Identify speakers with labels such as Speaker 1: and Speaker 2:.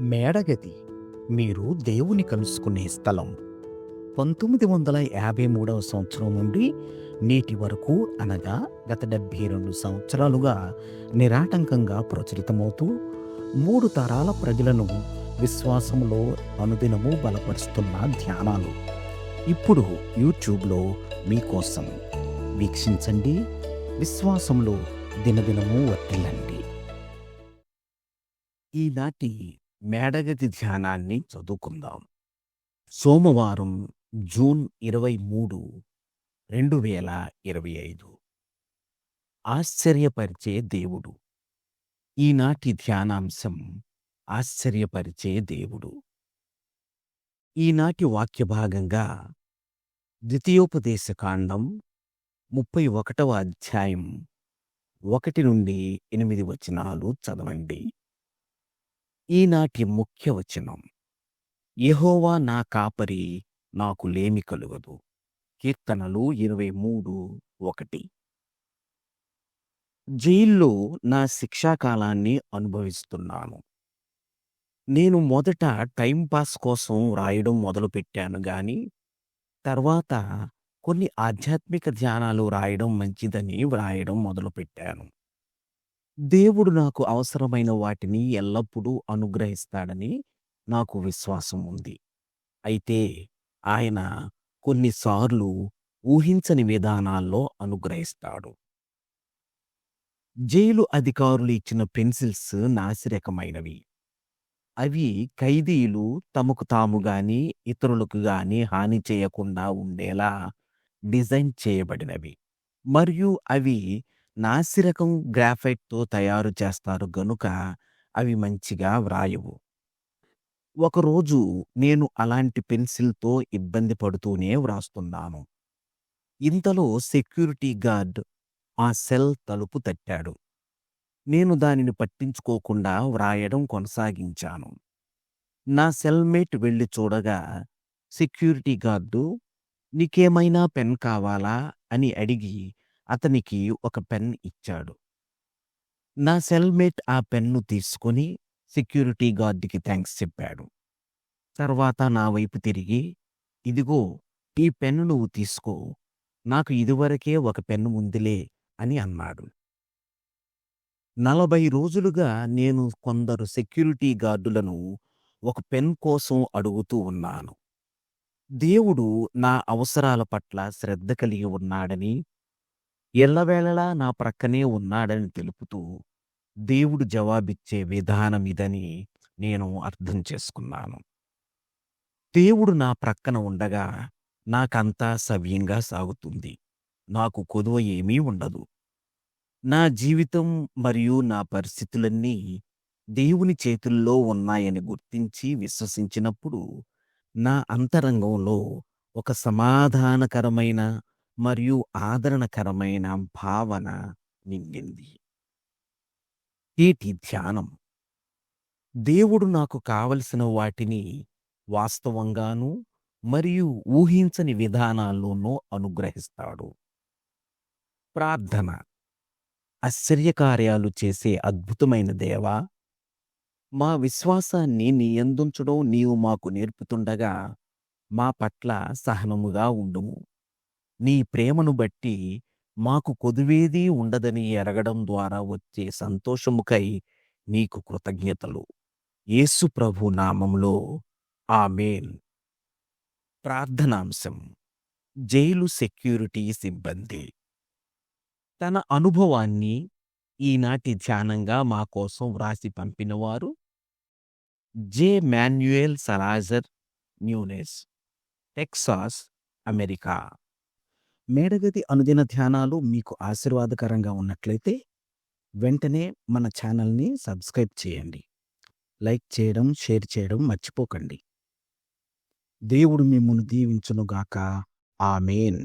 Speaker 1: మేడగది మీరు దేవుని కలుసుకునే స్థలం. 1953 సంవత్సరం నుండి నేటి వరకు అనగా గత 72 సంవత్సరాలుగా నిరాటంకంగా ప్రచురితమవుతూ 3 తరాల ప్రజలను విశ్వాసంలో అనుదినము బలపరుస్తున్న ధ్యానాలు ఇప్పుడు యూట్యూబ్లో మీకోసం. వీక్షించండి, విశ్వాసంలో దినదినము వర్ధిల్లండి. ఈనాటి మేడగది ధ్యానాన్ని చదువుకుందాం. సోమవారం జూన్ 23, 2025. ఆశ్చర్యపరిచే దేవుడు. ఈనాటి ధ్యానాంశం ఆశ్చర్యపరిచే దేవుడు. ఈనాటి వాక్య భాగంగా ద్వితీయోపదేశకాండం 31వ అధ్యాయం 1 నుండి 8 వచనాలు చదవండి. ఈనాటి ముఖ్య వచనం: యెహోవా నా కాపరి, నాకు లేమి కలుగదు. కీర్తనలు 23:1. జైల్లో నా శిక్షాకాలాన్ని అనుభవిస్తున్నాను. నేను మొదట టైంపాస్ కోసం వ్రాయడం మొదలుపెట్టాను గాని తర్వాత కొన్ని ఆధ్యాత్మిక ధ్యానాలు వ్రాయడం మంచిదని వ్రాయడం మొదలుపెట్టాను. దేవుడు నాకు అవసరమైన వాటిని ఎల్లప్పుడూ అనుగ్రహిస్తాడని నాకు విశ్వాసం ఉంది. అయితే ఆయన కొన్నిసార్లు ఊహించని విధానాల్లో అనుగ్రహిస్తాడు. జైలు అధికారులు ఇచ్చిన పెన్సిల్స్ నాసిరకమైనవి. అవి ఖైదీలు తమకు తాము గాని ఇతరులకు గాని హాని చేయకుండా ఉండేలా డిజైన్ చేయబడినవి. మరియు అవి నాసిరకం గ్రాఫైట్‌తో తయారు చేస్తారు గనుక అవి మంచిగా వ్రాయవు. ఒకరోజు నేను అలాంటి పెన్సిల్‌తో ఇబ్బంది పడుతూనే వ్రాస్తున్నాను. ఇంతలో సెక్యూరిటీ గార్డ్ ఆ సెల్ తలుపు తట్టాడు. నేను దానిని పట్టించుకోకుండా వ్రాయడం కొనసాగించాను. నా సెల్‌మేట్ వెళ్లి చూడగా సెక్యూరిటీ గార్డు "నీకేమైనా పెన్ కావాలా?" అని అడిగి అతనికి ఒక పెన్ ఇచ్చాడు. నా సెల్‌మేట్ ఆ పెన్ను తీసుకొని సెక్యూరిటీ గార్డ్‌కి థాంక్స్ చెప్పాడు. తర్వాత నా వైపు తిరిగి, "ఇదిగో, ఈ పెన్ను నువ్వు తీసుకో. నాకు ఇదివరకే ఒక పెన్ను ఉందిలే" అని అన్నాడు. 40 రోజులుగా నేను కొందరు సెక్యూరిటీ గార్డులను ఒక పెన్ కోసం అడుగుతూ ఉన్నాను. దేవుడు నా అవసరాల పట్ల శ్రద్ధ కలిగి ఉన్నాడని, ఎల్లవేళలా నా ప్రక్కనే ఉన్నాడని తెలుపుతూ దేవుడు జవాబిచ్చే విధానం ఇదని నేను అర్థం చేసుకున్నాను. దేవుడు నా ప్రక్కన ఉండగా నాకంతా సవ్యంగా సాగుతుంది. నాకు కొదువ ఏమీ ఉండదు. నా జీవితం మరియు నా పరిస్థితులన్నీ దేవుని చేతుల్లో ఉన్నాయని గుర్తించి విశ్వసించినప్పుడు నా అంతరంగంలో ఒక సమాధానకరమైన మరియు ఆదరణకరమైన భావన నిండింది. నేటి ధ్యానం: దేవుడు నాకు కావలసిన వాటిని వాస్తవంగానూ మరియు ఊహించని విధానాల్లోనూ అనుగ్రహిస్తాడు. ప్రార్థన. ఆశ్చర్యకార్యాలు చేసే అద్భుతమైన దేవా, మా విశ్వాసాన్ని నీ యందుంచడం నీవు మాకు నేర్పుతుండగా మా పట్ల సహనముగా ఉండుము. నీ ప్రేమను బట్టి మాకు కొదువేదీ ఉండదని ఎరగడం ద్వారా వచ్చే సంతోషముకై నీకు కృతజ్ఞతలు. యేసు ప్రభు నామములో ఆమేన్. ప్రార్థనాంశం: జైలు సెక్యూరిటీ సిబ్బంది. తన అనుభవాన్ని ఈనాటి ధ్యానంగా మా కోసం వ్రాసి పంపినవారు J. Manuel Salazar Nunez, Texas, America. మేడగది అనుదిన ధ్యానాలు మీకు ఆశీర్వాదకరంగా ఉన్నట్లయితే వెంటనే మన ఛానల్ని సబ్స్క్రైబ్ చేయండి. లైక్ చేయడం, షేర్ చేయడం మర్చిపోకండి. దేవుడు మిమ్మును దీవించునుగాక. ఆమేన్.